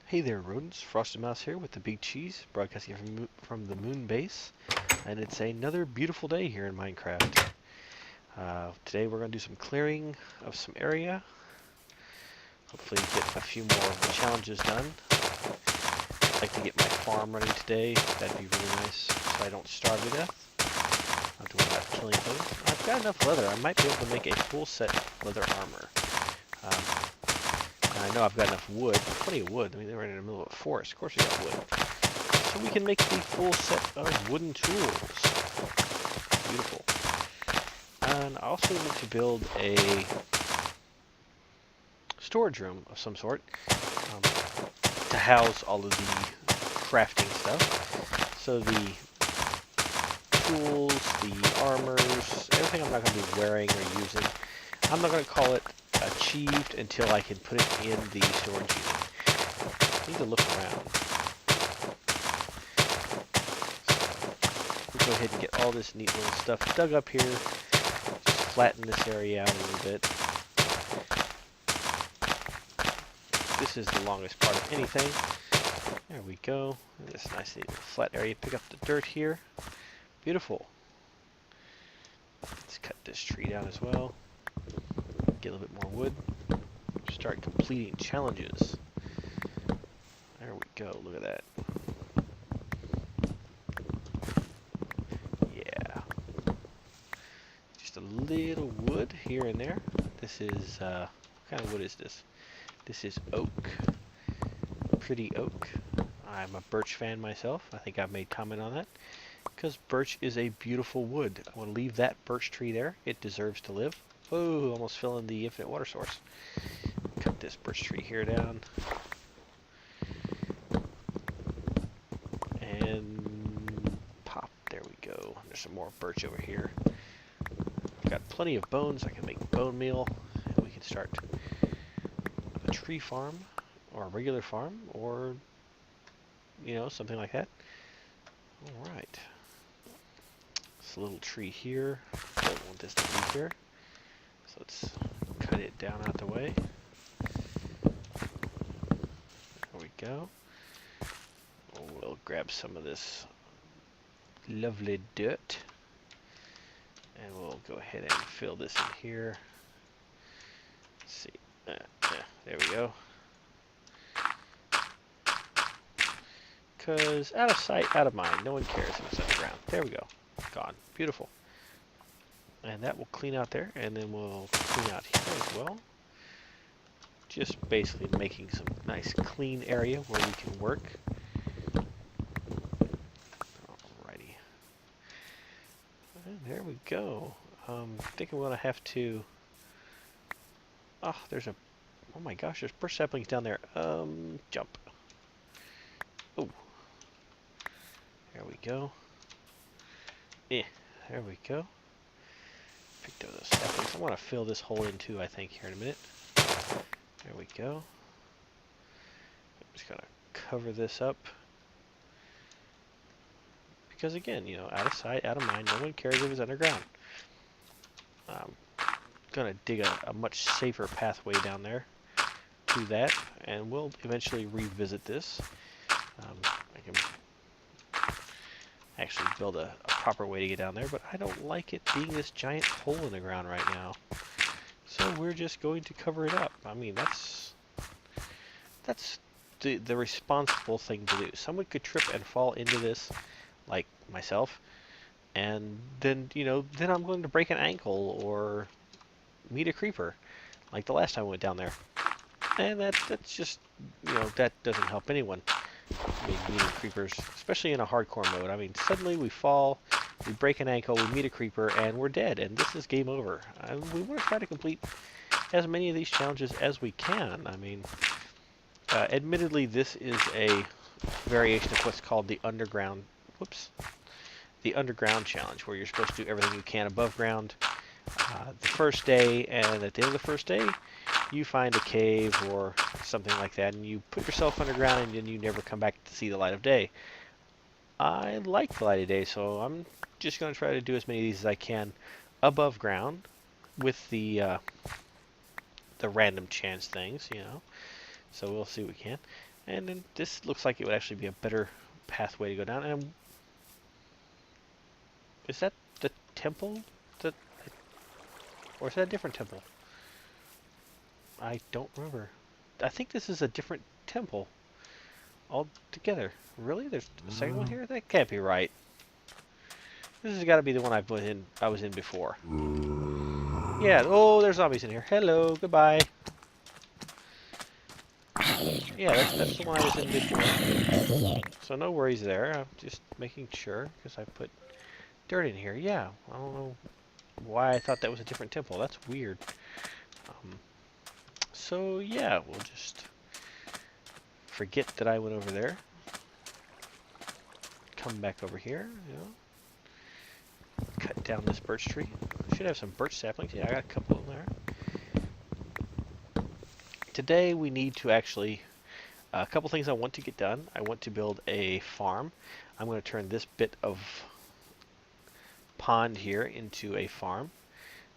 Hey there, rodents. FrostedMouse here with the Big Cheese, broadcasting from the moon base, and it's another beautiful day here in Minecraft. Today we're going to do some clearing of some area. Hopefully get a few more of the challenges done. I'd like to get my farm running today. That'd be really nice, so I don't starve to death. Not to worry about killing things. I've got enough leather. I might be able to make a full set leather armor. I know I've got enough wood, plenty of wood. I mean, they're in the middle of a forest. Of course we got wood. So we can make the full set of wooden tools. Beautiful. And I also need to build a storage room of some sort to house all of the crafting stuff. So the tools, the armors, everything I'm not going to be wearing or using, I'm not going to call it achieved until I can put it in the storage unit. I need to look around. So we'll go ahead and get all this neat little stuff dug up here. Just flatten this area out a little bit. This is the longest part of anything. There we go. This nice little flat area. Pick up the dirt here. Beautiful. Let's cut this tree down as well. Get a little bit more wood. Start completing challenges. There we go. Look at that. Yeah. Just a little wood here and there. This is, what kind of wood is this? This is oak. Pretty oak. I'm a birch fan myself. I think I've made comment on that. Because birch is a beautiful wood. I want to leave that birch tree there. It deserves to live. Oh, almost fell in the infinite water source. Cut this birch tree here down. And pop. There we go. There's some more birch over here. Got plenty of bones. I can make bone meal. And we can start a tree farm. Or a regular farm. Or, you know, something like that. Alright. This little tree here. Don't want this to be here. So let's cut it down out the way. There we go. We'll grab some of this lovely dirt. And we'll go ahead and fill this in here. Let's see. There we go. Because out of sight, out of mind. No one cares if it's underground. There we go. Gone. Beautiful. And that will clean out there, and then we'll clean out here as well. Just basically making some nice clean area where we can work. Alrighty. And there we go. I think I'm going to have to... Oh, there's a... Oh my gosh, there's birch saplings down there. Jump. Oh. There we go. There we go. Picked up those saplings. I want to fill this hole in too, I think, here in a minute. There we go. I'm just going to cover this up. Because again, you know, out of sight, out of mind, no one cares if it's underground. I'm going to dig a much safer pathway down there to that, and we'll eventually revisit this. I can actually build a proper way to get down there, but I don't like it being this giant hole in the ground right now. So we're just going to cover it up. I mean, that's the responsible thing to do. Someone could trip and fall into this, like myself, and then, you know, then I'm going to break an ankle or meet a creeper, like the last time I went down there. And that's just, you know, that doesn't help anyone. I mean, meeting creepers, especially in a hardcore mode. I mean, suddenly we fall, we break an ankle, we meet a creeper, and we're dead, and this is game over. We want to try to complete as many of these challenges as we can. I mean, admittedly, this is a variation of what's called the underground, the underground challenge, where you're supposed to do everything you can above ground the first day, and at the end of the first day, you find a cave or something like that, and you put yourself underground, and then you never come back to see the light of day. I like the light of day, so I'm just going to try to do as many of these as I can above ground with the random chance things, you know. So we'll see what we can. And then this looks like it would actually be a better pathway to go down. And is that the temple? That, or is that a different temple? I don't remember. I think this is a different temple altogether. Really? There's a second one here? That can't be right. This has got to be the one I was in before. Yeah. Oh, there's zombies in here. Hello. Goodbye. Yeah, that's the one I was in before. So no worries there. I'm just making sure because I put dirt in here. Yeah. I don't know why I thought that was a different temple. That's weird. So yeah, we'll just forget that I went over there. Come back over here. You know. Cut down this birch tree. Should have some birch saplings. Yeah, I got a couple in there. Today we need to actually, a couple things I want to get done. I want to build a farm. I'm going to turn this bit of pond here into a farm.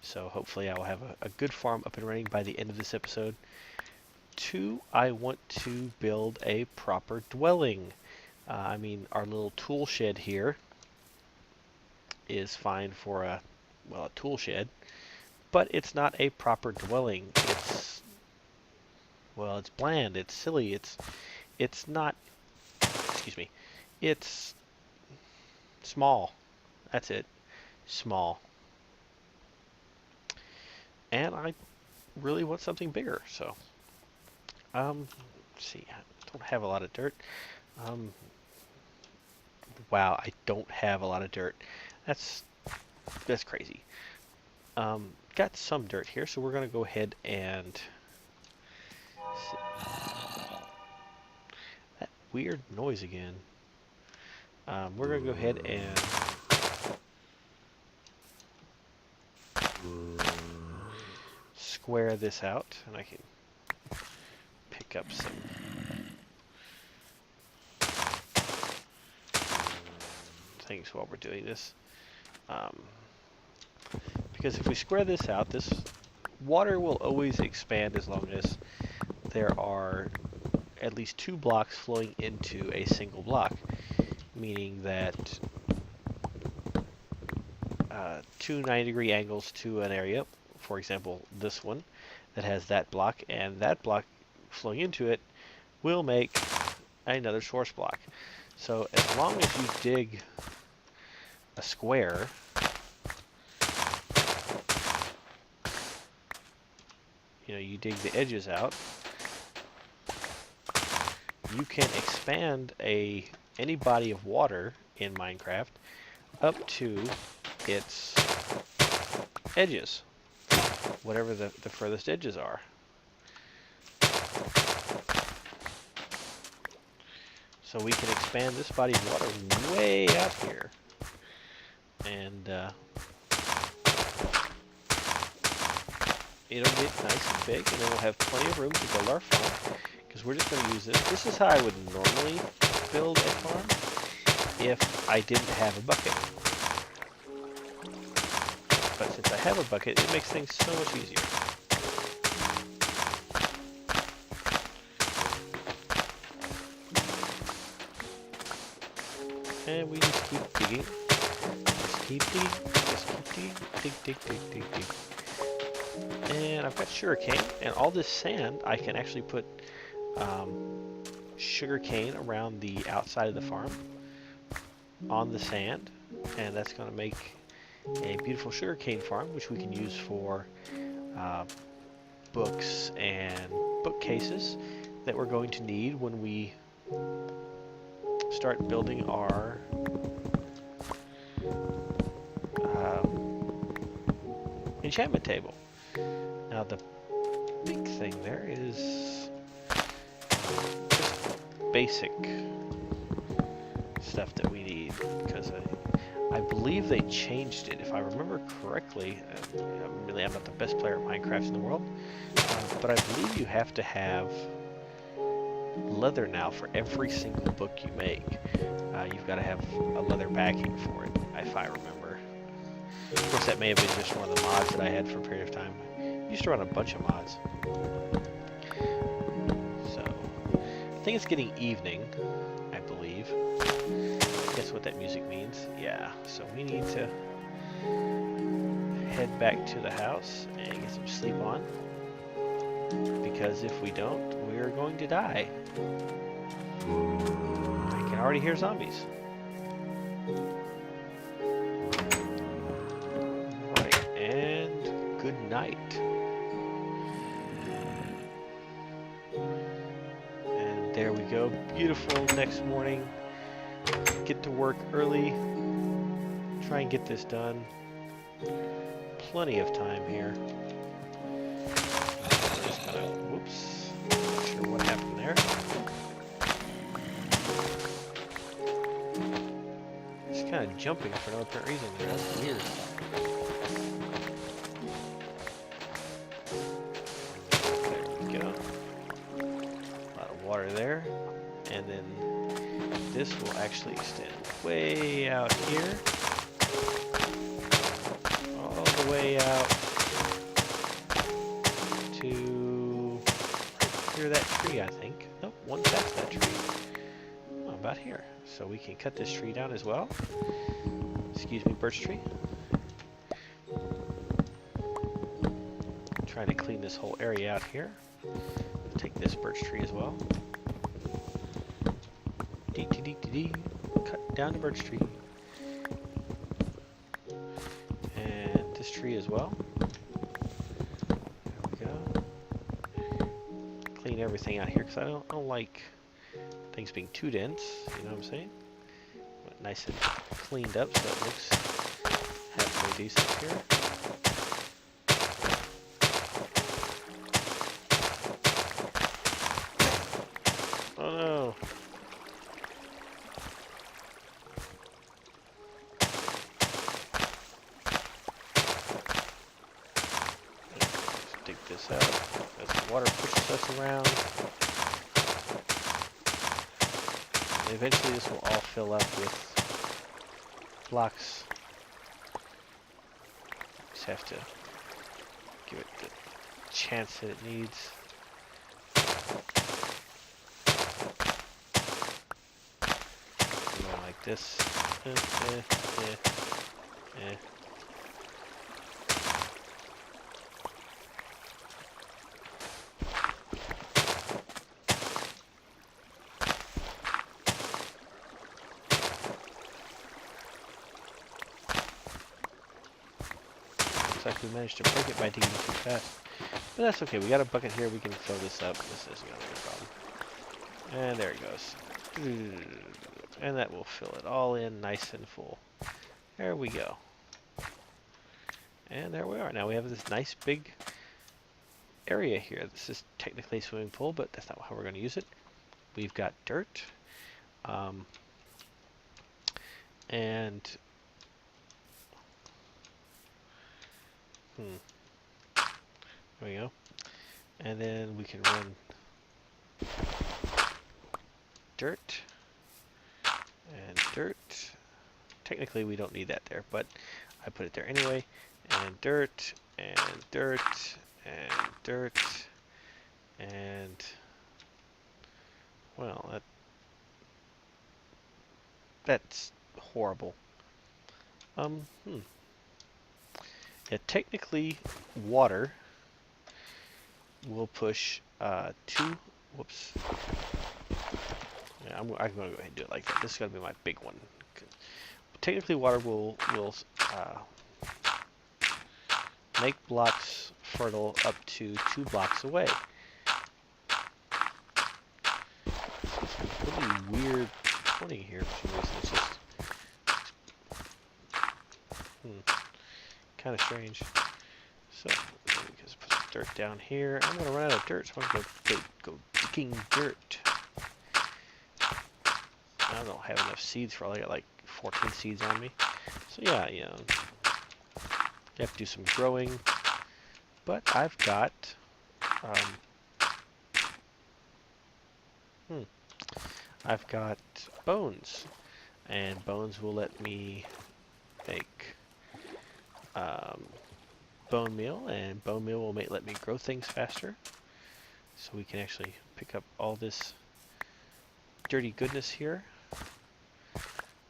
So hopefully I will have a good farm up and running by the end of this episode. 2, I want to build a proper dwelling. I mean, our little tool shed here is fine for a tool shed, but it's not a proper dwelling. It's bland, it's silly, it's not, excuse me, it's small. That's it. Small. And I really want something bigger, so let's see, I don't have a lot of dirt. Wow, I don't have a lot of dirt. That's crazy. Got some dirt here, so we're gonna go ahead and that weird noise again. We're gonna go ahead and square this out, and I can pick up some things while we're doing this. Because if we square this out, this water will always expand as long as there are at least 2 blocks flowing into a single block, meaning that 2 90-degree angles to an area, for example this one that has that block, and that block flowing into it will make another source block. So as long as you dig a square, you dig the edges out, you can expand any body of water in Minecraft up to its edges, whatever the furthest edges are. So we can expand this body of water way out here, and it'll get nice and big, and then we'll have plenty of room to build our farm, because we're just going to use this. This is how I would normally build a farm if I didn't have a bucket. But since I have a bucket, it makes things so much easier. And we just keep digging. Just keep digging. Just keep digging. Dig, dig, dig, dig, dig. And I've got sugarcane, and all this sand, I can actually put sugarcane around the outside of the farm on the sand, and that's going to make a beautiful sugarcane farm, which we can use for books and bookcases that we're going to need when we start building our enchantment table. Now the big thing there is just basic stuff that we need, because I believe they changed it. If I remember correctly, I'm not the best player at Minecraft in the world, but I believe you have to have leather now for every single book you make. You've got to have a leather backing for it, if I remember. Of course, that may have been just one of the mods that I had for a period of time. I used to run a bunch of mods. So, I think it's getting evening, I believe. Guess what that music means. Yeah, so we need to head back to the house and get some sleep on. Because if we don't, we're going to die. I can already hear zombies. Right, and good night. And there we go. Beautiful next morning. Get to work early. Try and get this done. Plenty of time here. Just kind of, whoops. Not sure what happened there. Just kind of jumping for no apparent reason. That's weird. There we go. A lot of water there. And then this will actually extend way out here. All the way out to near that tree, I think. Nope, one past that tree. Oh, about here. So we can cut this tree down as well. Excuse me, birch tree. Trying to clean this whole area out here. Take this birch tree as well. Dee. Cut down the birch tree. And this tree as well. There we go. Clean everything out here because I don't like things being too dense. You know what I'm saying? But nice and cleaned up so it looks halfway decent here. Oh no! Dig this out as the water pushes us around. And eventually this will all fill up with blocks. Just have to give it the chance that it needs. Going like this. Looks like we managed to break it by digging too fast. But that's okay, we got a bucket here, we can fill this up. This isn't gonna be a problem. And there it goes. And that will fill it all in nice and full. There we go. And there we are. Now we have this nice big area here. This is technically a swimming pool, but that's not how we're going to use it. We've got dirt. And there we go. And then we can run dirt and dirt. Technically we don't need that there, but I put it there anyway. And dirt and dirt and dirt and well, that's horrible. Yeah, technically water will push two. Whoops. Yeah, I'm going to go ahead and do it like that. This is going to be my big one. Technically, water will make blocks fertile up to 2 blocks away. It's really weird pointing here for some reason. It's just kind of strange. So we just put some dirt down here. I'm going to run out of dirt, so I'm going to go digging dirt. I don't have enough seeds for all. I got like 14 seeds on me. So yeah, you know, you have to do some growing. But I've got I've got bones, and bones will let me make bone meal, and bone meal will let me grow things faster. So we can actually pick up all this dirty goodness here.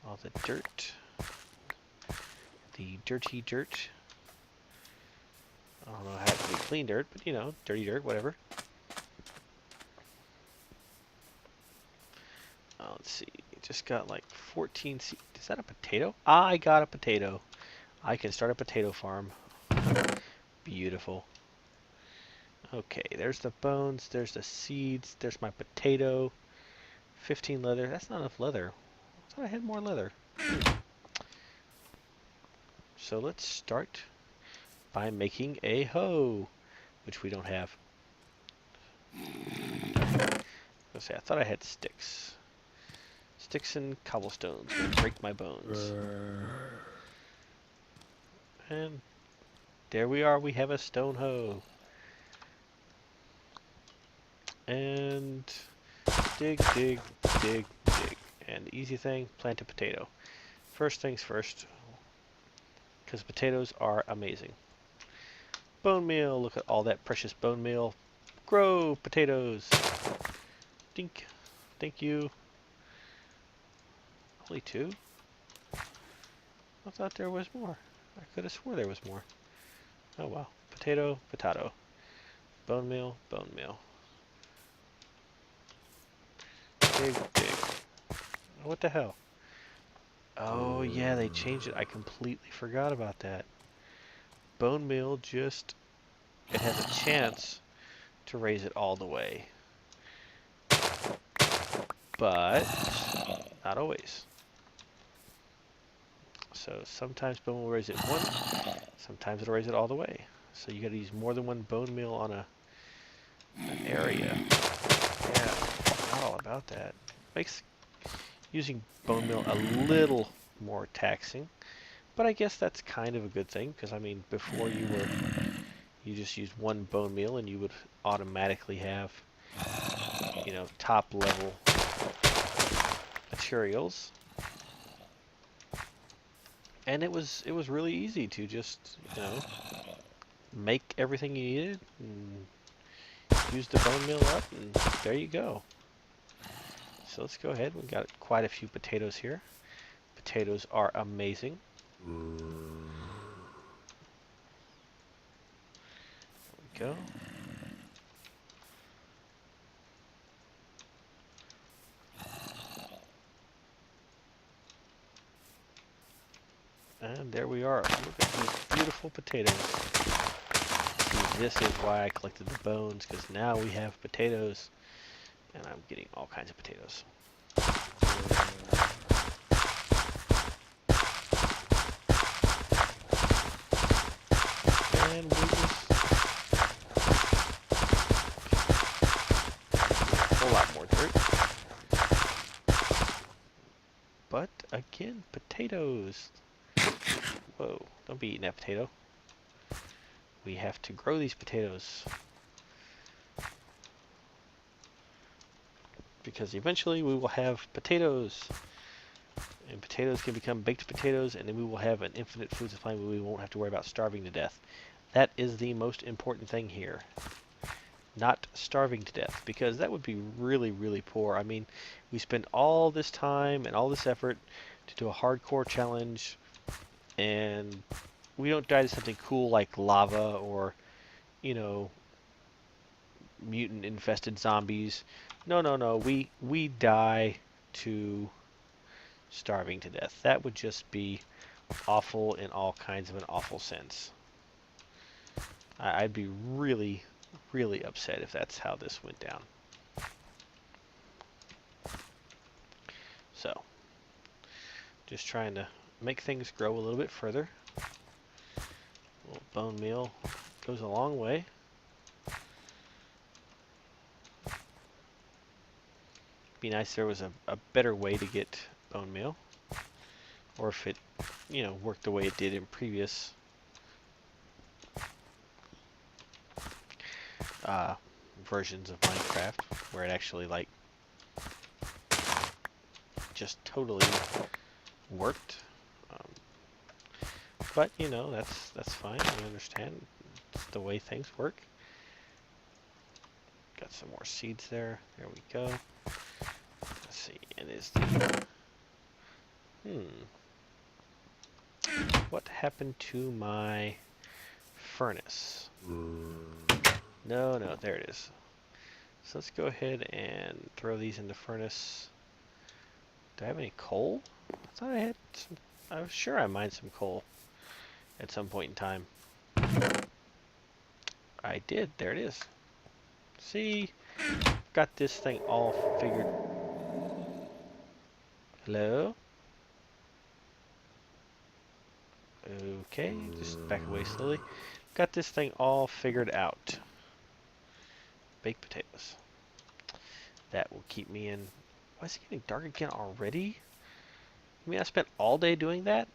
All the dirt. The dirty dirt. I don't know how it can be clean dirt, but you know, dirty dirt, whatever. Let's see, just got like 14 seeds. Is that a potato? I got a potato. I can start a potato farm. Beautiful. Okay, there's the bones, there's the seeds, there's my potato. 15 leather. That's not enough leather. I thought I had more leather. So let's start by making a hoe, which we don't have. Let's see, I thought I had sticks. Sticks and cobblestones will break my bones. And there we are, we have a stone hoe. And dig, dig, dig, dig. And the easy thing, plant a potato. First things first, because potatoes are amazing. Bone meal, look at all that precious bone meal. Grow potatoes. Dink. Thank you. Only 2? I thought there was more. I could have swore there was more. Oh wow. Potato, potato. Bone meal, bone meal. Dig, dig. What the hell? Oh yeah, they changed it. I completely forgot about that. Bone meal just, it has a chance to raise it all the way. But not always. So sometimes bone will raise it 1, sometimes it'll raise it all the way. So you gotta use more than 1 bone meal on an area. Yeah, not all about that. Makes using bone meal a little more taxing, but I guess that's kind of a good thing, because I mean, before you just used 1 bone meal and you would automatically have, you know, top level materials. And it was really easy to just, you know, make everything you needed and use the bone meal up, and there you go. So let's go ahead. We've got quite a few potatoes here. Potatoes are amazing. There we go. And there we are. Look at these beautiful potatoes. See, this is why I collected the bones, because now we have potatoes. And I'm getting all kinds of potatoes. And we just a whole lot more dirt. But again, potatoes. Whoa, don't be eating that potato. We have to grow these potatoes, because eventually we will have potatoes, and potatoes can become baked potatoes, and then we will have an infinite food supply where we won't have to worry about starving to death. That is the most important thing here. Not starving to death, because that would be really, really poor. I mean, we spend all this time and all this effort to do a hardcore challenge, and we don't die to something cool like lava or, you know, mutant infested zombies. No, no, no. We die to starving to death. That would just be awful in all kinds of an awful sense. I'd be really, really upset if that's how this went down. So, just trying to make things grow a little bit further. A little bone meal goes a long way. Be nice if there was a better way to get bone meal, or if it, you know, worked the way it did in previous versions of Minecraft, where it actually like just totally worked. But you know, that's fine. I understand. It's the way things work. Got some more seeds there. There we go. Let's see, and is the... What happened to my furnace? No, there it is. So let's go ahead and throw these in the furnace. Do I have any coal? I thought I had some... I was sure I mined some coal at some point in time. I did. There it is. See? Got this thing all figured. Hello? Okay, just back away slowly. Got this thing all figured out. Baked potatoes. That will keep me in... Why is it getting dark again already? I mean, I spent all day doing that?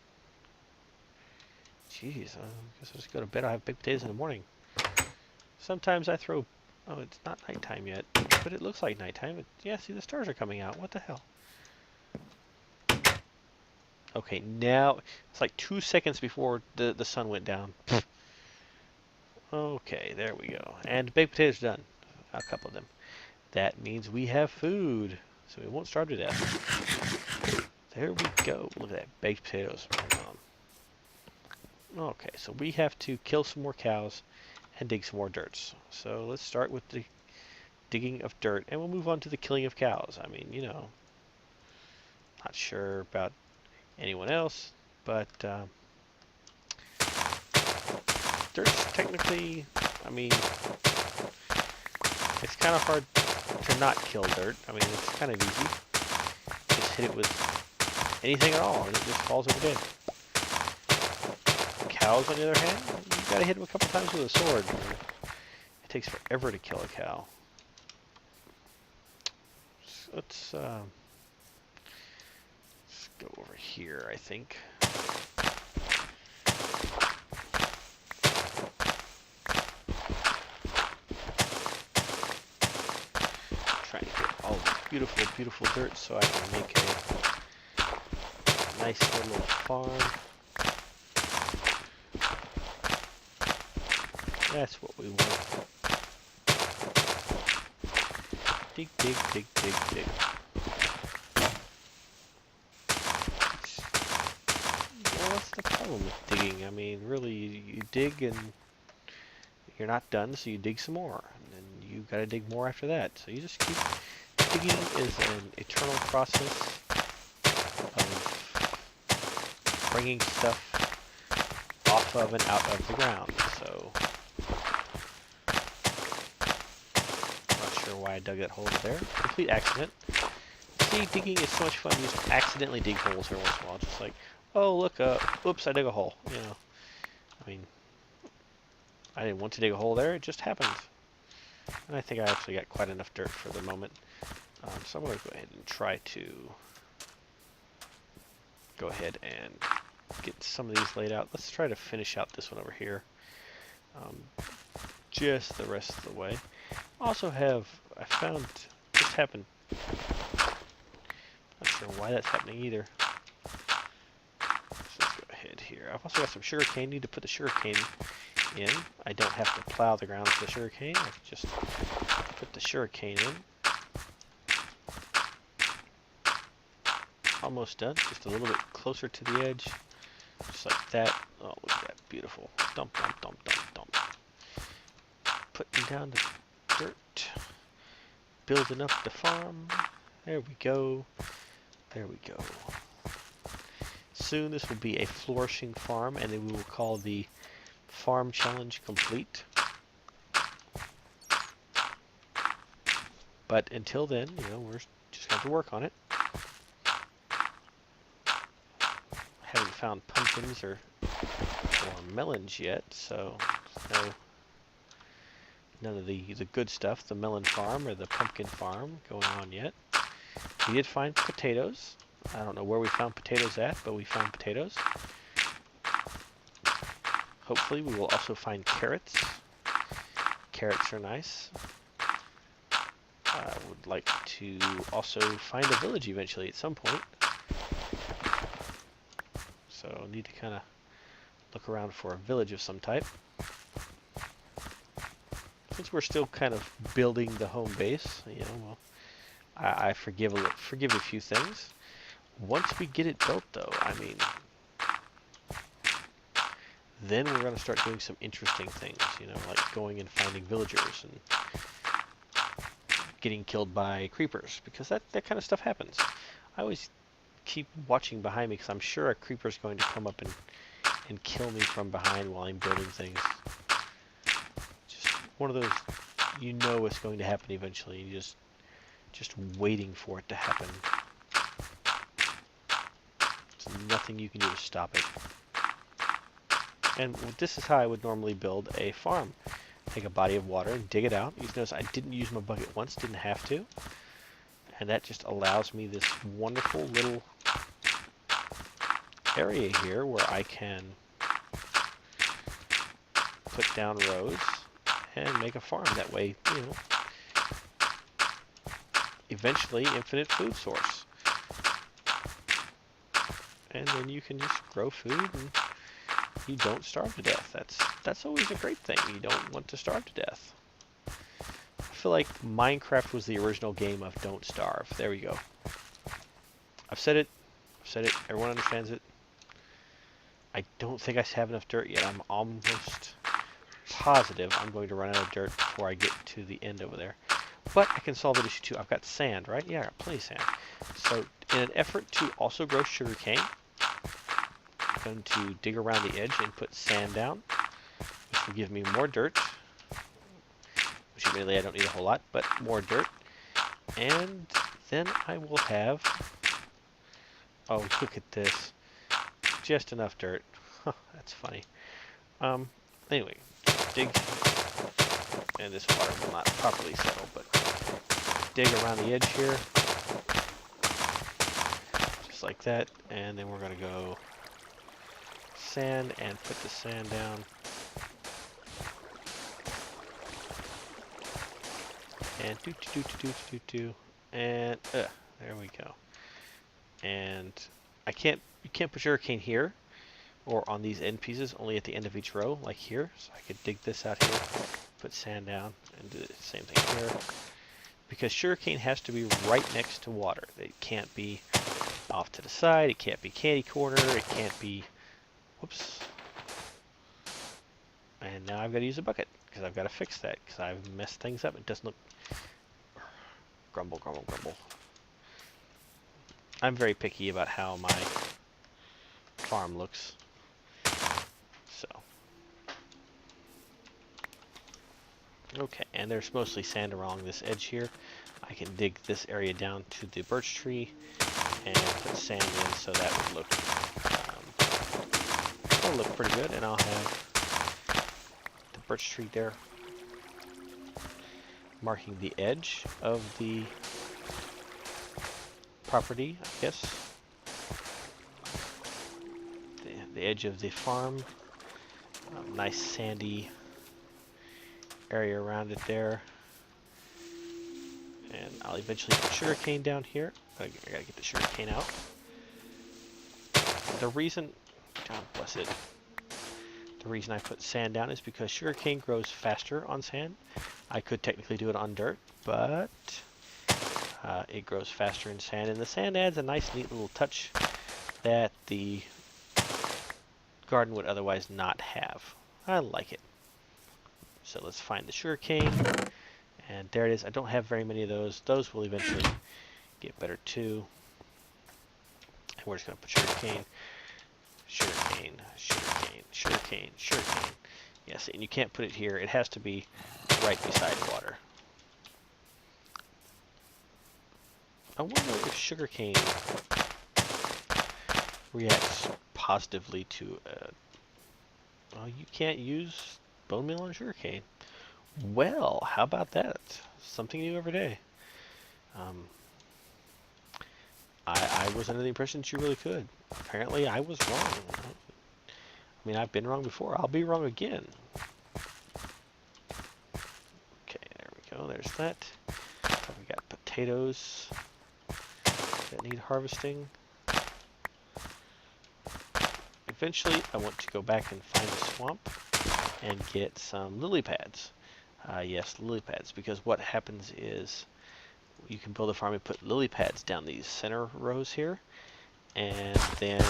Jeez, I guess I'll just go to bed. I'll have baked potatoes in the morning. Sometimes I throw... Oh, it's not nighttime yet, but it looks like nighttime. Yeah, see, the stars are coming out. What the hell? Okay, now it's like 2 seconds before the sun went down. Okay, there we go. And baked potatoes done. A couple of them. That means we have food, so we won't starve to death. There we go. Look at that, baked potatoes. Okay, so we have to kill some more cows and dig some more dirt. So let's start with the digging of dirt, and we'll move on to the killing of cows. I mean, you know, not sure about anyone else, but dirt's technically, I mean, it's kind of hard to not kill dirt. I mean, it's kind of easy. Just hit it with anything at all, and it just falls over dead. Cows, on the other hand, you gotta hit them a couple times with a sword. It takes forever to kill a cow. So let's go over here, I think. Trying to get all this beautiful, beautiful dirt so I can make a nice little farm. That's what we want. Dig, dig, dig, dig, dig. Well, what's the problem with digging? I mean, really, you dig and you're not done, so you dig some more. And then you gotta dig more after that. So you just keep... Digging is an eternal process of bringing stuff off of and out of the ground. So... why I dug that hole over there. Complete accident. See, digging is so much fun. You just accidentally dig holes every once in a while. Just like, oh, look, oops, I dug a hole. You know, I mean, I didn't want to dig a hole there. It just happened. And I think I actually got quite enough dirt for the moment. So I'm going to go ahead and try to go ahead and get some of these laid out. Let's try to finish out this one over here. Just the rest of the way. Also have, I found, this happened, not sure why that's happening either. So let's go ahead here. I've also got some sugar cane, need to put the sugar cane in. I don't have to plow the ground with the sugar cane, I can just put the sugar cane in. Almost done, just a little bit closer to the edge, just like that. Oh, look at that, beautiful. Dump, dump, dump, dump, dump. Putting down the dirt, building up the farm. There we go. There we go. Soon this will be a flourishing farm, and then we will call the farm challenge complete. But until then, you know, we're just going to work on it. Haven't found pumpkins or melons yet, so no. None of the good stuff, the melon farm or the pumpkin farm going on yet. We did find potatoes. I don't know where we found potatoes at, but we found potatoes. Hopefully we will also find carrots. Carrots are nice. I would like to also find a village eventually at some point. So need to kind of look around for a village of some type. Since we're still kind of building the home base, you know, we'll I forgive a few things. Once we get it built, though, I mean, then we're going to start doing some interesting things, you know, like going and finding villagers and getting killed by creepers, because that kind of stuff happens. I always keep watching behind me because I'm sure a creeper's going to come up and kill me from behind while I'm building things. Just one of those, you know it's going to happen eventually. You just waiting for it to happen. There's nothing you can do to stop it. And this is how I would normally build a farm. Take a body of water and dig it out. You notice I didn't use my bucket once, didn't have to. And that just allows me this wonderful little area here where I can put down rows and make a farm. That way, you know, eventually infinite food source. And then you can just grow food and you don't starve to death. That's always a great thing. You don't want to starve to death. I feel like Minecraft was the original game of don't starve. There we go. I've said it. Everyone understands it. I don't think I have enough dirt yet. I'm almost positive I'm going to run out of dirt before I get to the end over there. But I can solve that issue too. I've got sand, right? Yeah, I got plenty of sand. So in an effort to also grow sugarcane, I'm going to dig around the edge and put sand down, which will give me more dirt, which admittedly I don't need a whole lot, but more dirt. And then I will have, oh, look at this, just enough dirt. Huh, that's funny. Anyway, dig, and this water will not properly settle, but dig around the edge here, just like that, and then we're going to go sand and put the sand down. And and there we go. And you can't put sugarcane here or on these end pieces, only at the end of each row, like here. So I could dig this out here, put sand down, and do the same thing here. Because sugarcane has to be right next to water. It can't be off to the side, it can't be candy corner, it can't be, whoops. And now I've got to use a bucket, because I've got to fix that, because I've messed things up. It doesn't look, grumble, grumble, grumble. I'm very picky about how my farm looks. So. Okay, and there's mostly sand along this edge here. I can dig this area down to the birch tree and put sand in, so that would look, that'll look pretty good. And I'll have the birch tree there, marking the edge of the property, I guess. The edge of the farm. Nice sandy area around it there. And I'll eventually put sugarcane down here. I gotta get the sugarcane out. The reason, God bless it, the reason I put sand down is because sugarcane grows faster on sand. I could technically do it on dirt, but it grows faster in sand, and the sand adds a nice, neat little touch that the garden would otherwise not have. I like it. So let's find the sugarcane, and there it is. I don't have very many of those. Those will eventually get better too. And we're just going to put sugarcane, sugarcane, sugarcane, sugarcane, sugarcane. Yes, and you can't put it here. It has to be right beside water. I wonder if sugarcane reacts positively to, well, you can't use bone meal on sugarcane. Well, how about that? Something new every day. I was under the impression that you really could. Apparently, I was wrong. I mean, I've been wrong before. I'll be wrong again. Okay, there we go. There's that. So we got potatoes that need harvesting. Eventually, I want to go back and find a swamp and get some lily pads. Yes, lily pads, because what happens is you can build a farm and put lily pads down these center rows here, and then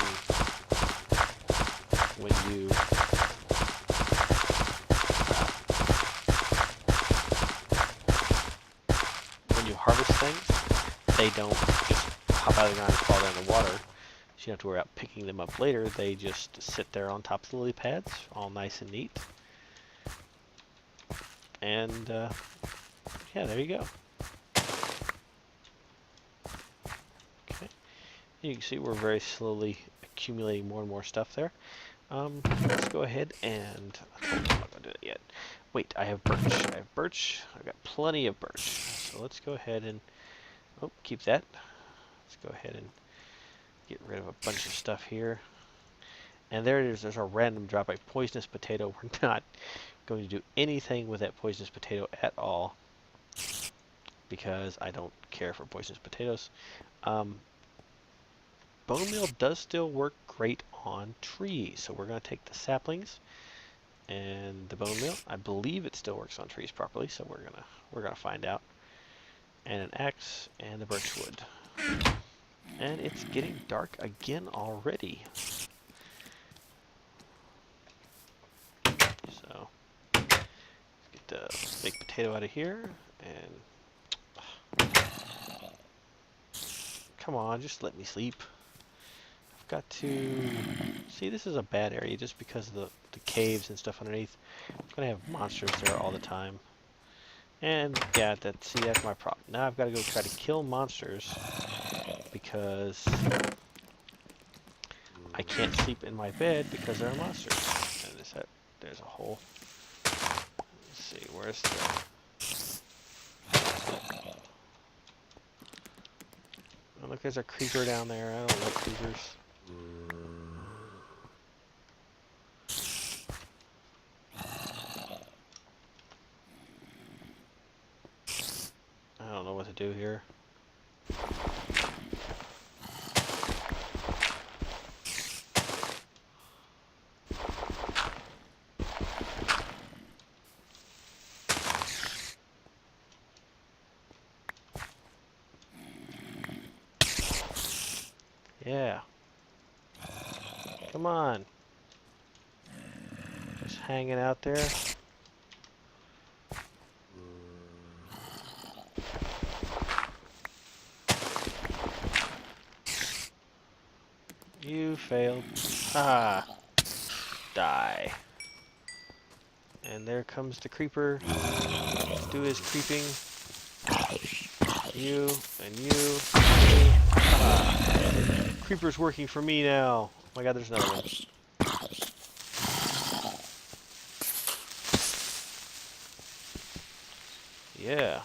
when you harvest things, they don't just pop out of the ground and fall down in the water. So you don't have to worry about picking them up later. They just sit there on top of the lily pads, all nice and neat. And yeah, there you go. Okay, you can see we're very slowly accumulating more and more stuff there. Let's go ahead and I'm not gonna do it yet. Wait, I have birch. I have birch. I've got plenty of birch. So let's go ahead and keep that. Let's go ahead and get rid of a bunch of stuff here. And there it is. There's a random drop by poisonous potato. We're not going to do anything with that poisonous potato at all because I don't care for poisonous potatoes. Bone meal does still work great on trees, so we're going to take the saplings and the bone meal. I believe it still works on trees properly, so we're gonna find out. And an axe and the birch wood. And it's getting dark again already. So let's get the baked potato out of here and come on, just let me sleep. I've got to see, this is a bad area just because of the caves and stuff underneath. I'm gonna have monsters there all the time. And yeah, that's my problem. Now I've got to go try to kill monsters because I can't sleep in my bed because there are monsters. And there's a hole. Let's see, where's the... Oh, look, there's a creeper down there. I don't like creepers. I don't know what to do here. Yeah. Come on. Just hanging out there. You failed. Ah. Die. And there comes the creeper. Let's do his creeping. You and you. Ah. Creeper's working for me now. Oh my god, there's another one. Yeah.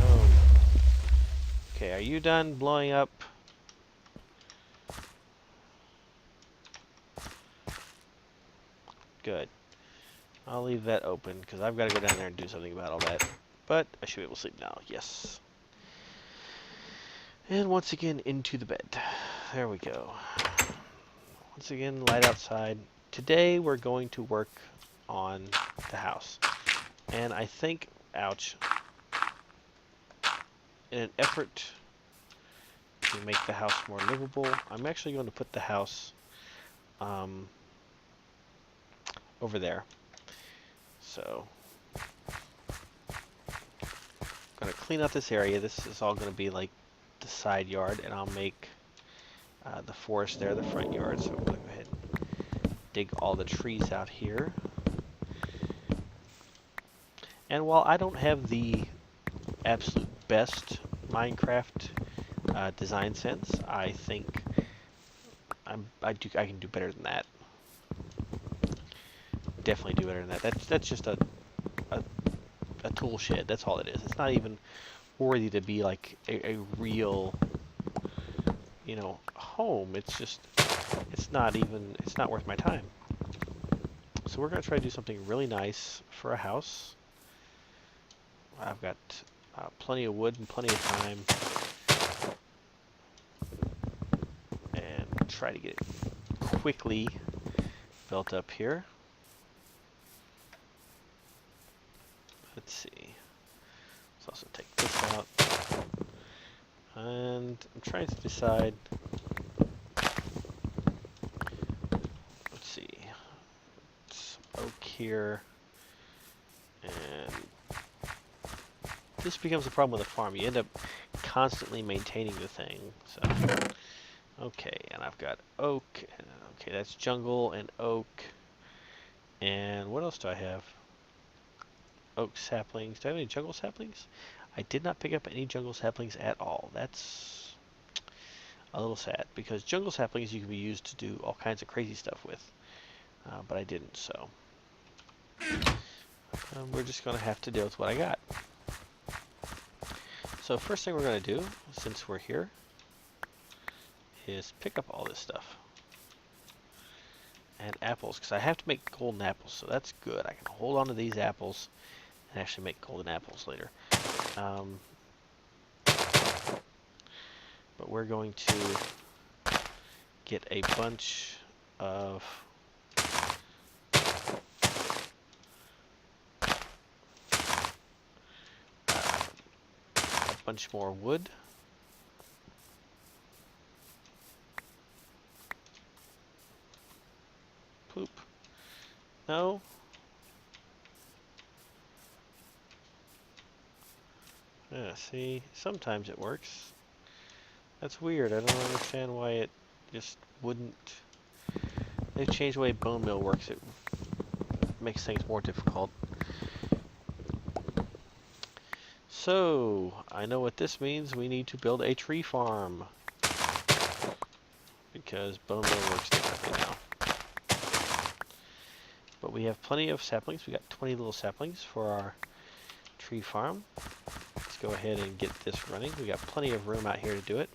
Oh. Okay, are you done blowing up? Good. I'll leave that open because I've got to go down there and do something about all that. But I should be able to sleep now. Yes. And once again into the bed. There we go. Once again, light outside. Today we're going to work on the house. And I think, ouch, in an effort to make the house more livable, I'm actually going to put the house over there. So, I'm going to clean out this area. This is all going to be like the side yard, and I'll make the forest there the front yard. So I'm going to go ahead and dig all the trees out here. And while I don't have the absolute best Minecraft design sense, I think I can do better than that. Definitely do better than that. That's just a tool shed. That's all it is. It's not even worthy to be like a real, you know, home. It's just, it's not worth my time. So we're gonna try to do something really nice for a house. I've got plenty of wood and plenty of time, and try to get it quickly built up here. let's see. Let's also take this out. And I'm trying to decide. Let's see. It's oak here. And this becomes a problem with a farm. You end up constantly maintaining the thing. So, okay, and I've got oak. Okay, that's jungle and oak. And what else do I have? Oak saplings. Do I have any jungle saplings? I did not pick up any jungle saplings at all. That's a little sad, because jungle saplings you can be used to do all kinds of crazy stuff with. But I didn't, so we're just going to have to deal with what I got. So first thing we're going to do, since we're here, is pick up all this stuff. And apples, because I have to make golden apples, so that's good. I can hold on to these apples and actually make golden apples later. But we're going to get a bunch of a bunch more wood. Poop. No. Yeah, see, sometimes it works. That's weird. I don't understand why it just wouldn't. They've changed the way bone meal works. It makes things more difficult. So, I know what this means. We need to build a tree farm, because bone meal works differently now. But we have plenty of saplings. We got 20 little saplings for our tree farm. Let's go ahead and get this running. We got plenty of room out here to do it.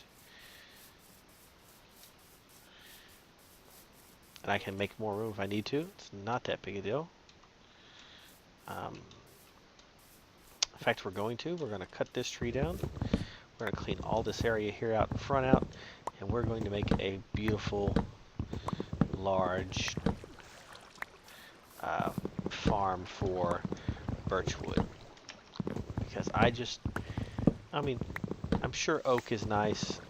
And I can make more room if I need to. It's not that big a deal. In fact, we're going to cut this tree down. We're going to clean all this area here out in front out. And we're going to make a beautiful, large farm for birchwood. Because I mean, I'm sure oak is nice,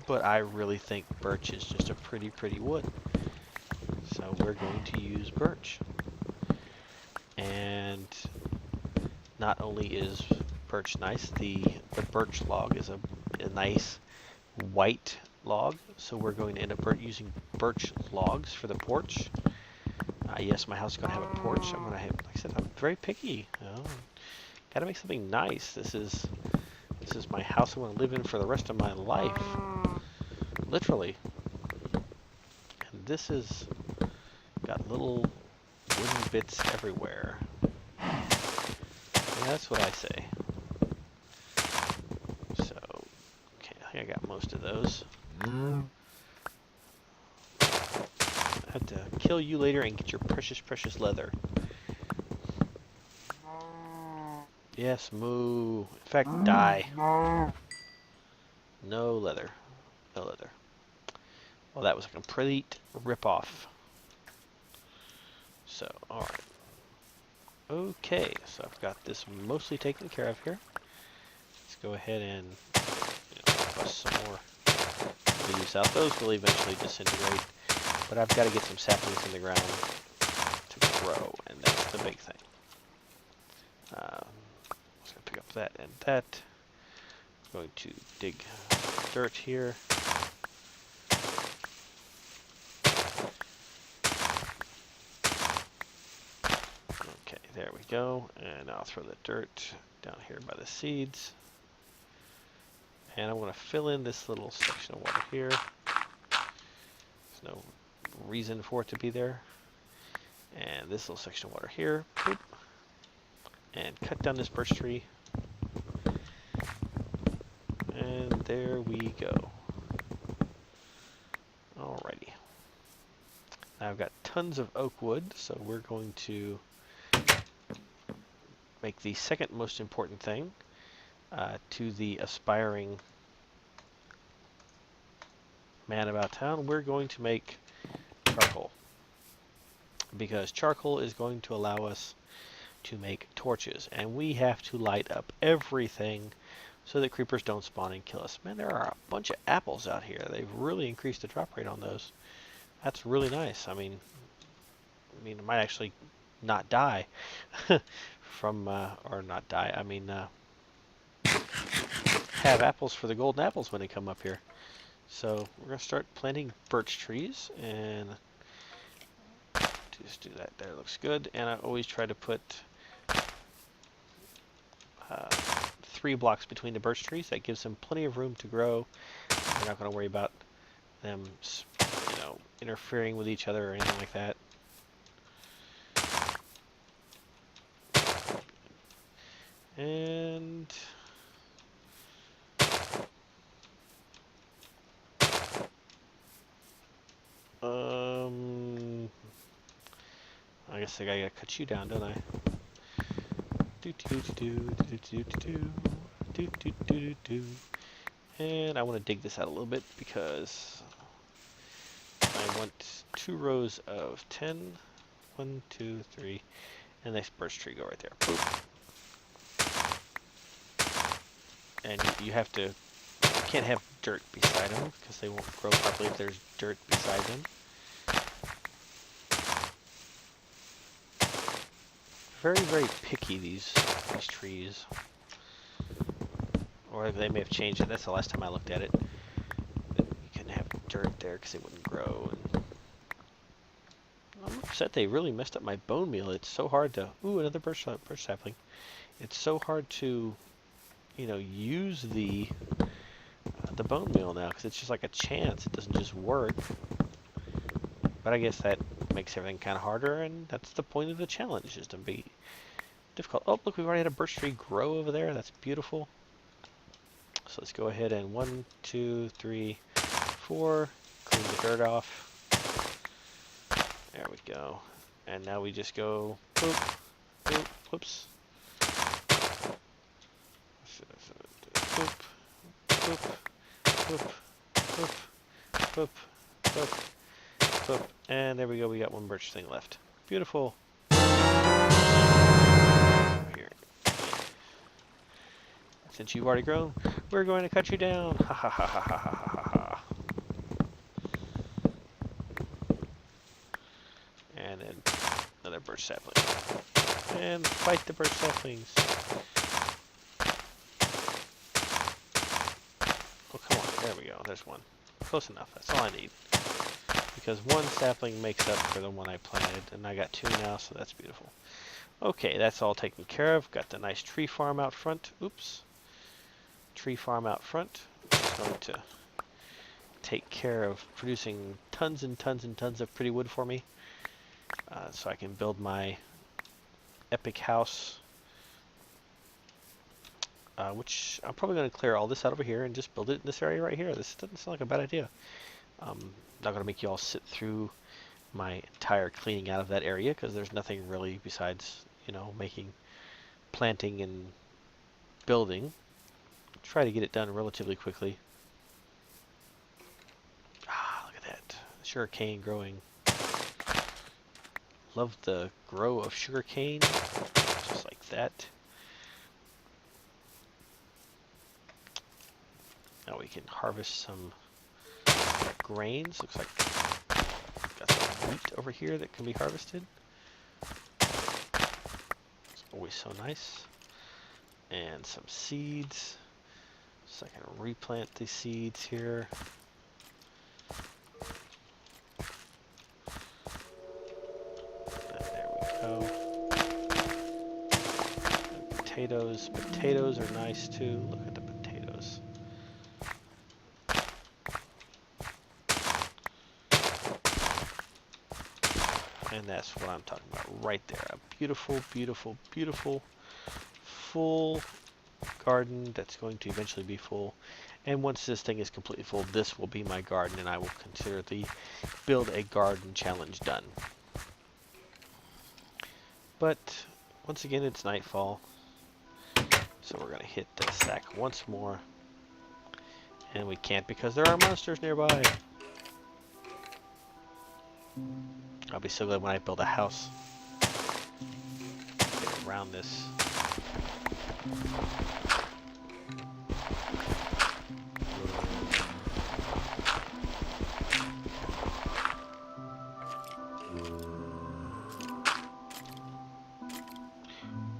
but I really think birch is just a pretty wood. So we're going to use birch. And not only is birch nice, the birch log is a nice white log, so we're going to end up using birch logs for the porch. Yes, my house is going to have a porch. I'm going to have, like I said, I'm very picky. Got to make something nice. This is my house I want to live in for the rest of my life, literally. And this is got little wooden bits everywhere. Yeah, that's what I say. So, okay, I think I got most of those. I have to kill you later and get your precious leather. Yes, moo. In fact, die. No leather. No leather. Well, that was a complete rip-off. So, alright. Okay, so I've got this mostly taken care of here. Let's go ahead and bust some more leaves out. Those will eventually disintegrate, but I've got to get some saplings in the ground to grow, and that's the big thing. I'm just going to pick up that and that. I'm going to dig dirt here. Okay, there we go. And I'll throw the dirt down here by the seeds. And I want to fill in this little section of water here. There's no reason for it to be there. And this little section of water here. Boop. And cut down this birch tree. And there we go. Alrighty. Now I've got tons of oak wood, so we're going to make the second most important thing to the aspiring man about town. We're going to make charcoal, because charcoal is going to allow us to make torches, and we have to light up everything so that creepers don't spawn and kill us. Man, there are a bunch of apples out here. They've really increased the drop rate on those. That's really nice. I mean, it might actually not die from, or not die. I mean, have apples for the golden apples when they come up here. So we're gonna start planting birch trees, and just do that. There, looks good. And I always try to put 3 blocks between the birch trees. That gives them plenty of room to grow. We're not going to worry about them, interfering with each other or anything like that. And I guess I gotta cut you down, don't I? And I want to dig this out a little bit because I want 2 rows of 10. 1, 2, 3, and this birch tree go right there. Boop. And you can't have dirt beside them because they won't grow properly if there's dirt beside them. Very, very picky, these trees. Or they may have changed it. That's the last time I looked at it. You couldn't have dirt there because it wouldn't grow. And I'm upset they really messed up my bone meal. It's so hard to... Ooh, another birch sapling. It's so hard to, use the bone meal now because it's just like a chance. It doesn't just work. But I guess that makes everything kind of harder, and that's the point of the challenge, is to be difficult. Oh, look, we've already had a birch tree grow over there. That's beautiful. So let's go ahead and 1, 2, 3, 4, clean the dirt off. There we go. And now we just go boop, boop, whoops. Boop, boop, boop, boop, boop, boop. Boop. And there we go, we got 1 birch thing left. Beautiful. Here. Since you've already grown, we're going to cut you down. Ha ha ha ha ha ha ha ha. And then another birch sapling. And fight the birch saplings. Oh, come on. There we go. There's 1. Close enough. That's all I need. Because 1 sapling makes up for the one I planted, and I got 2 now, so that's beautiful. Okay, that's all taken care of. Got the nice tree farm out front. Oops. Tree farm out front. Just going to take care of producing tons and tons and tons of pretty wood for me, so I can build my epic house, which I'm probably going to clear all this out over here and just build it in this area right here. This doesn't sound like a bad idea. Not going to make you all sit through my entire cleaning out of that area because there's nothing really besides, planting and building. Try to get it done relatively quickly. Ah, look at that. Sugar cane growing. Love the grow of sugar cane. Just like that. Now we can harvest some grains. Looks like got some wheat over here that can be harvested. It's always so nice. And some seeds. So I can replant these seeds here. And there we go. And potatoes. Potatoes are nice too. Look at the potatoes. And that's what I'm talking about right there. A beautiful, beautiful, beautiful, full garden that's going to eventually be full. And once this thing is completely full, this will be my garden, and I will consider the build a garden challenge done. But once again, it's nightfall, so we're going to hit the sack once more. And we can't because there are monsters nearby. I'll be so glad when I build a house. Get around this.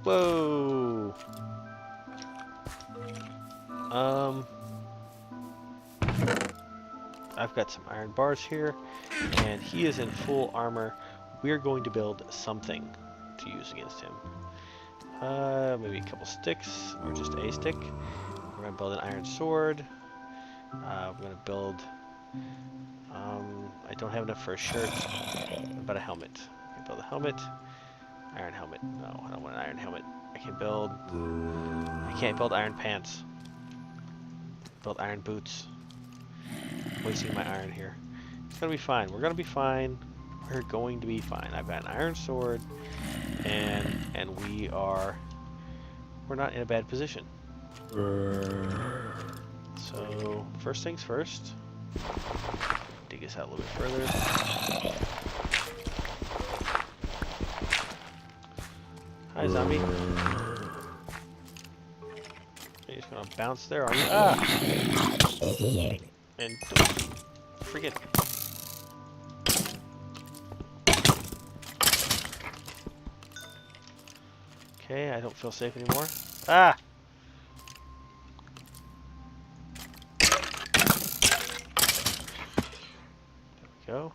Whoa! I've got some iron bars here, and he is in full armor. We're going to build something to use against him. Maybe a couple sticks, or just a stick. We're going to build an iron sword. We're going to build... I don't have enough for a shirt. What about a helmet? I can build a helmet. Iron helmet. No, I don't want an iron helmet. I can build... I can't build iron pants. Build iron boots. Wasting my iron here. It's gonna be fine. We're gonna be fine. We're going to be fine. I've got an iron sword, and we're not in a bad position. So first things first. Dig this out a little bit further. Hi, zombie. You're just gonna bounce there, are you? Ah! And freaking. Okay, I don't feel safe anymore. Ah! There we go.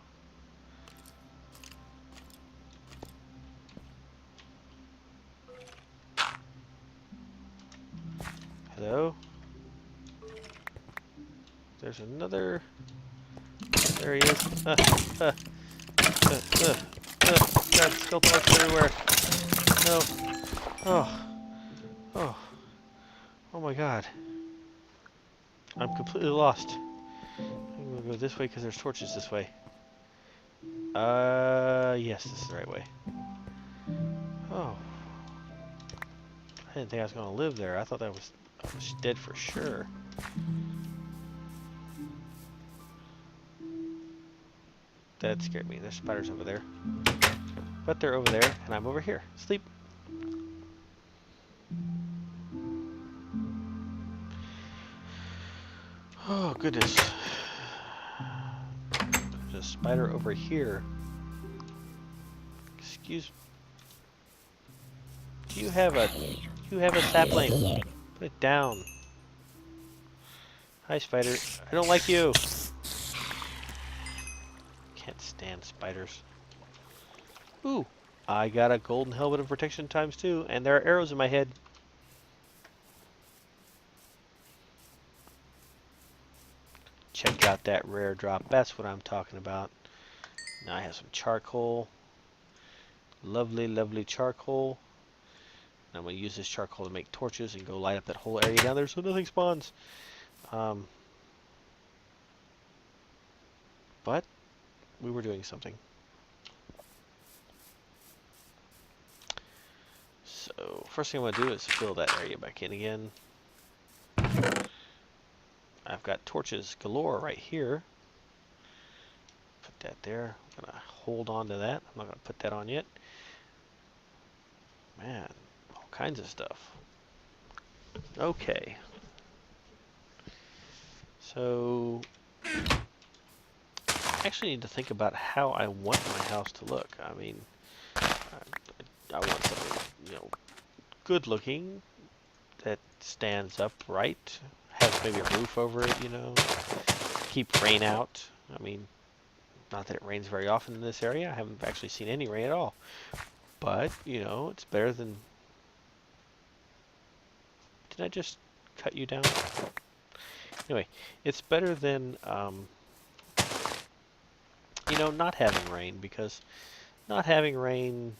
Hello? There's another. There he is. God, skeleton marks everywhere. No. Oh. Oh. Oh my god. I'm completely lost. I'm gonna go this way because there's torches this way. Yes, this is the right way. Oh. I didn't think I was gonna live there. I thought I was dead for sure. That scared me. There's spiders over there. But they're over there, and I'm over here. Sleep. Oh, goodness. There's a spider over here. Excuse me. Do you have a sapling? Put it down. Hi, spider. I don't like you. Can't stand spiders. Ooh, I got a golden helmet of protection ×2, and there are arrows in my head. Check out that rare drop. That's what I'm talking about. Now I have some charcoal. Lovely, lovely charcoal. I'm going to use this charcoal to make torches and go light up that whole area down there so nothing spawns. But we were doing something. So first thing I'm going to do is fill that area back in again. I've got torches galore right here. Put that there. I'm going to hold on to that. I'm not going to put that on yet. Man, all kinds of stuff. Okay. So I actually need to think about how I want my house to look. I mean, I want something, you know, good looking, that stands upright, has maybe a roof over it, you know, keep rain out. I mean, not that it rains very often in this area. I haven't actually seen any rain at all. But, you know, it's better than... Did I just cut you down? Anyway, it's better than, you know, not having rain, because not having rain,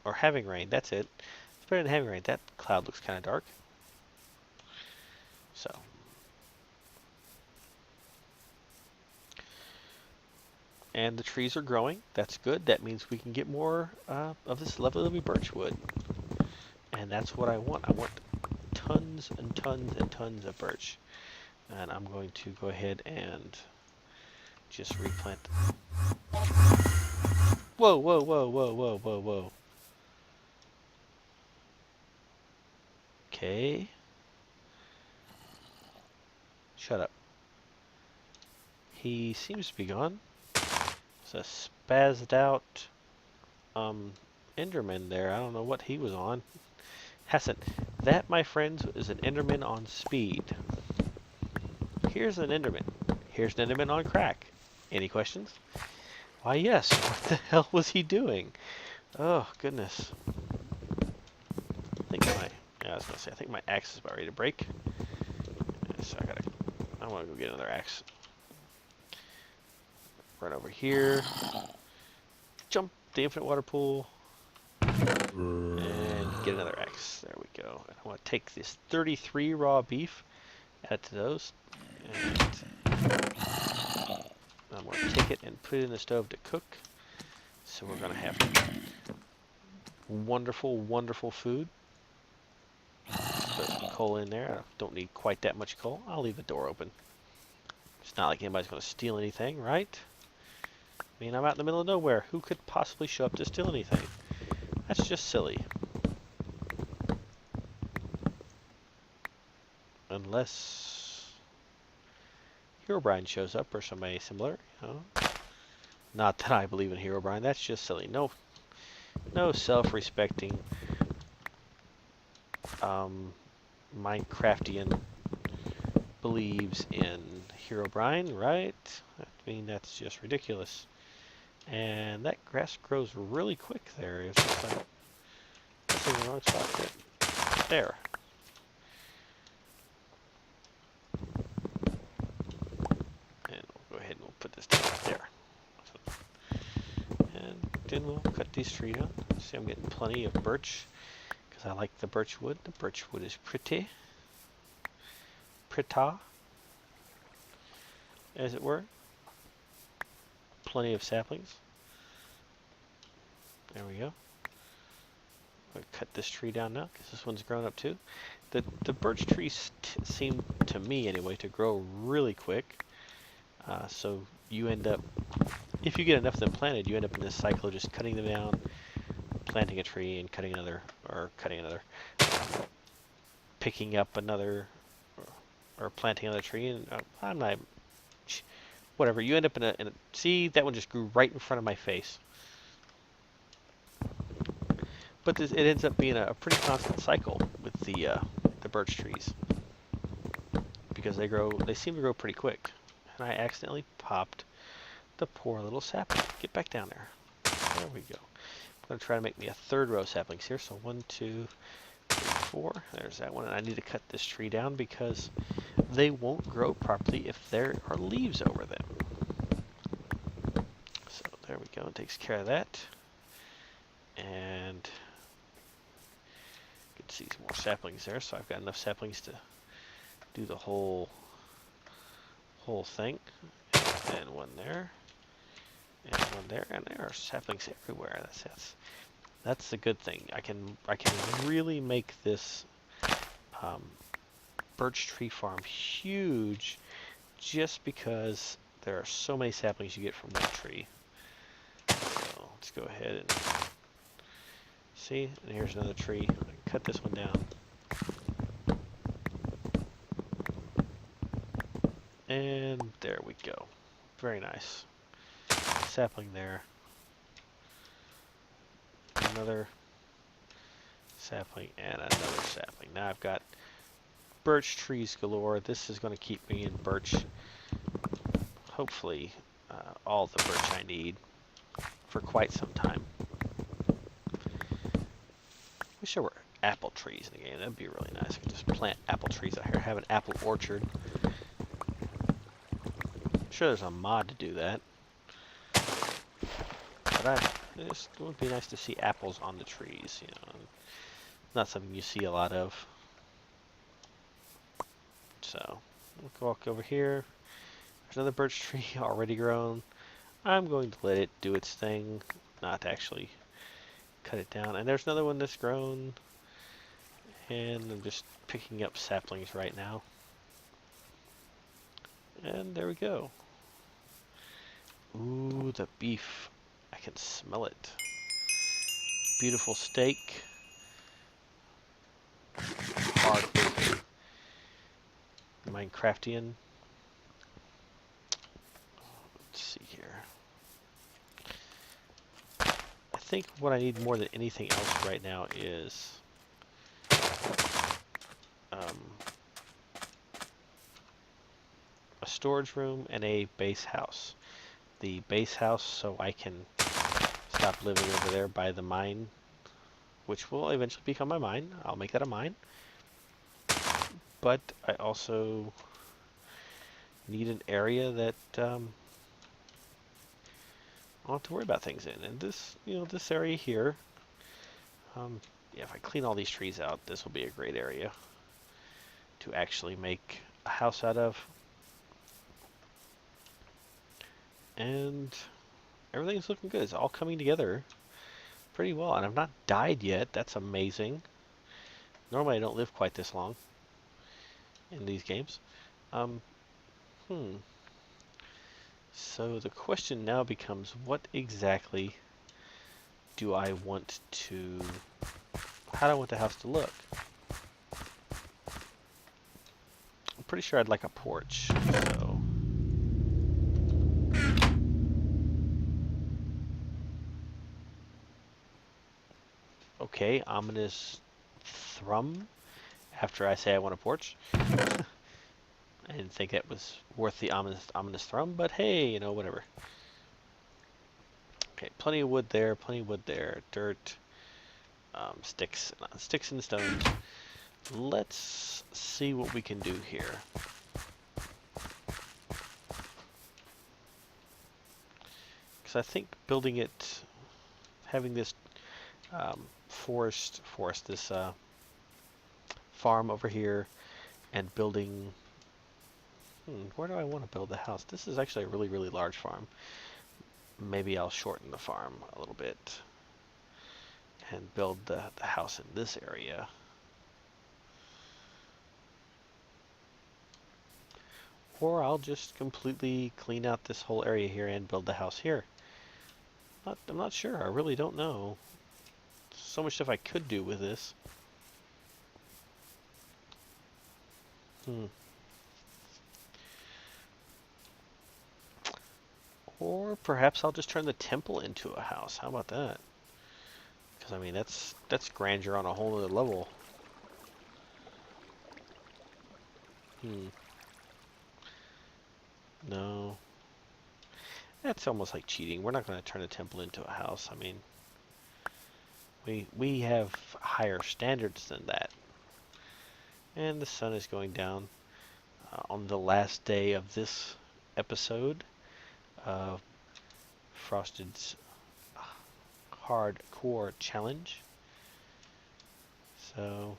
or having rain, that's it. It's better than having rain. That cloud looks kind of dark. So. And the trees are growing. That's good. That means we can get more of this lovely birch wood. And that's what I want. I want tons and tons and tons of birch. And I'm going to go ahead and just replant. Whoa, whoa, whoa, whoa, whoa, whoa, whoa. Okay. Shut up. He seems to be gone. It's a spazzed out Enderman there. I don't know what he was on. Hasn't. That, my friends, is an Enderman on speed. Here's an Enderman. Here's an Enderman on crack. Any questions? Why, yes. What the hell was he doing? Oh, goodness. I was gonna say, I think my axe is about ready to break. So I want to go get another axe. Run over here. Jump the infinite water pool. And get another axe. There we go. And I want to take this 33 raw beef, add to those. And I'm going to take it and put it in the stove to cook. So we're going to have wonderful, wonderful food. Put some coal in there. I don't need quite that much coal. I'll leave the door open. It's not like anybody's going to steal anything, right? I mean, I'm out in the middle of nowhere. Who could possibly show up to steal anything? That's just silly. Unless Herobrine shows up or somebody similar, you know. Not that I believe in Herobrine. That's just silly. No self-respecting Minecraftian believes in Herobrine, right? I mean, that's just ridiculous. And that grass grows really quick there. It's just like, that's in the wrong spot there. And we'll go ahead and we'll put this down there. And then we'll cut these trees down. See, I'm getting plenty of birch because I like the birch wood. The birch wood is pretty. Pretty, as it were. Plenty of saplings. There we go. We'll cut this tree down now because this one's grown up too. The birch trees seem, to me anyway, to grow really quick. So you end up, if you get enough of them planted, you end up in this cycle of just cutting them down, planting a tree, and cutting another, picking up another, or planting another tree, and I'm not, whatever. You end up in a, see, that one just grew right in front of my face. But it ends up being a pretty constant cycle with the birch trees because they seem to grow pretty quick. And I accidentally popped the poor little sapling. Get back down there. There we go. I'm going to try to make me a third row of saplings here. So 1, 2, 3, 4. There's that one. And I need to cut this tree down because they won't grow properly if there are leaves over them. So there we go. It takes care of that. And you can see some more saplings there. So I've got enough saplings to do the whole thing. And one there. And one there, and there are saplings everywhere. That's the good thing. I can really make this birch tree farm huge, just because there are so many saplings you get from one tree. So let's go ahead and see. And here's another tree. I can cut this one down. And there we go. Very nice. Sapling there. Another sapling and another sapling. Now I've got birch trees galore. This is going to keep me in birch. Hopefully all the birch I need for quite some time. Wish there were apple trees in the game. That'd be really nice. I could just plant apple trees out here. Have an apple orchard. I'm sure there's a mod to do that. But it would be nice to see apples on the trees, you know. Not something you see a lot of. So, we'll walk over here. There's another birch tree already grown. I'm going to let it do its thing, not actually cut it down. And there's another one that's grown. And I'm just picking up saplings right now. And there we go. Ooh, the beef. I can smell it. Beautiful steak. Our Minecraftian. Let's see here. I think what I need more than anything else right now is um, a storage room and a base house. The base house so I can stop living over there by the mine, which will eventually become my mine. I'll make that a mine. But I also need an area that I don't have to worry about things in. And this, this area here, yeah, if I clean all these trees out, this will be a great area to actually make a house out of. And everything's looking good. It's all coming together pretty well. And I've not died yet. That's amazing. Normally I don't live quite this long in these games. Um, So the question now becomes, what exactly do I want to... How do I want the house to look? I'm pretty sure I'd like a porch, so... Okay, ominous thrum after I say I want a porch. I didn't think that was worth the ominous thrum, but hey, whatever. Okay, plenty of wood there, dirt, sticks and stones. Let's see what we can do here. Because I think building it, having this this farm over here, and building... where do I want to build the house? This is actually a really, really large farm. Maybe I'll shorten the farm a little bit and build the house in this area. Or I'll just completely clean out this whole area here and build the house here. I'm not sure. I really don't know. So much stuff I could do with this. Or perhaps I'll just turn the temple into a house. How about that? Because I mean, that's grandeur on a whole other level. No. That's almost like cheating. We're not going to turn a temple into a house. I mean, we have higher standards than that. And the sun is going down on the last day of this episode of Frosted's hardcore challenge. So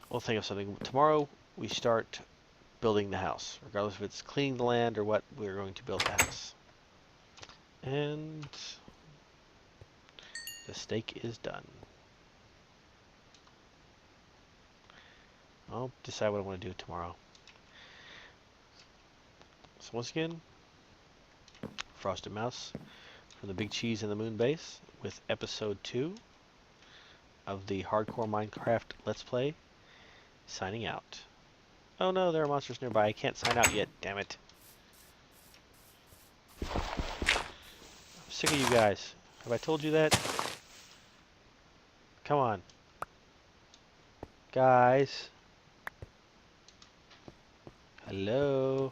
we'll think of something. Tomorrow we start building the house. Regardless if it's cleaning the land or what, we're going to build the house. And the steak is done. I'll decide what I want to do tomorrow. So once again, FrostedMouse from the Big Cheese and the Moon Base with episode 2 of the Hardcore Minecraft Let's Play, signing out. Oh no, there are monsters nearby. I can't sign out yet, damn it. I'm sick of you guys. Have I told you that? Come on. Guys. Hello.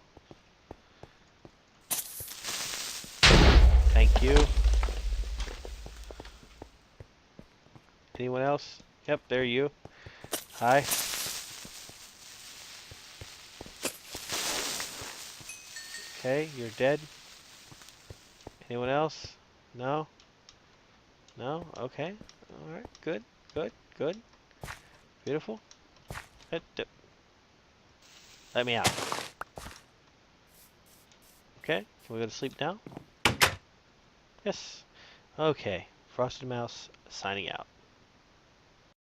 Thank you. Anyone else? Yep, there you. Hi. Okay, you're dead. Anyone else? No? No? Okay. Alright, good, good, good. Beautiful. Let me out. Okay, can we go to sleep now? Yes. Okay, FrostedMouse signing out.